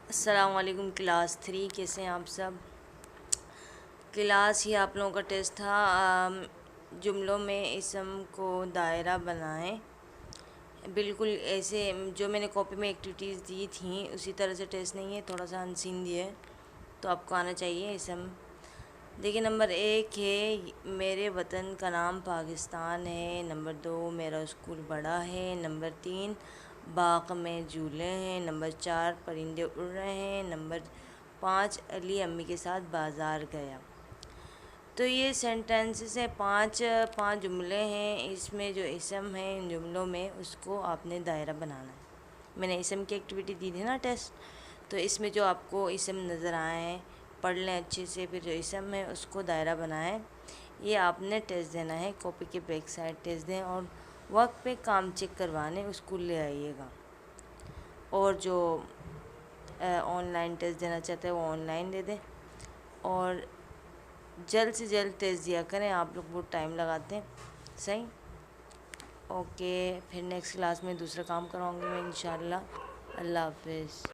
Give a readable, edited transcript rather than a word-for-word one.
अस्सलामुअलैकुम क्लास 3, कैसे हैं आप सब। क्लास ही आप लोगों का टेस्ट था। जुमलों में इसम को दायरा बनाएं। बिल्कुल ऐसे जो मैंने कॉपी में एक्टिविटीज़ दी थी उसी तरह से टेस्ट नहीं है, थोड़ा सा अनसीन दिया है, तो आपको आना चाहिए इसम। देखिए, नंबर 1 है मेरे वतन का नाम पाकिस्तान है। नंबर 2 मेरा स्कूल बड़ा है। नंबर 3 बाग में झूले हैं। नंबर 4 परिंदे उड़ रहे हैं। नंबर 5 अली अम्मी के साथ बाज़ार गया। तो ये सेंटेंसेस हैं, पांच पांच जुमले हैं। इसमें जो इसम है इन जुमलों में उसको आपने दायरा बनाना है। मैंने इसम की एक्टिविटी दी थी ना टेस्ट, तो इसमें जो आपको इसम नज़र आए पढ़ लें अच्छे से, फिर जो इसम है उसको दायरा बनाएं। ये आपने टेस्ट देना है, कॉपी के बैक साइड टेस्ट दें और वक्त पे काम चेक करवाने स्कूल ले आइएगा। और जो ऑनलाइन टेस्ट देना चाहते हैं वो ऑनलाइन दे दें और जल्द से जल्द टेस्ट दिया करें। आप लोग बहुत टाइम लगाते हैं। सही, ओके। फिर नेक्स्ट क्लास में दूसरा काम कराऊंगी मैं इंशाल्लाह। अल्लाह हाफिज़।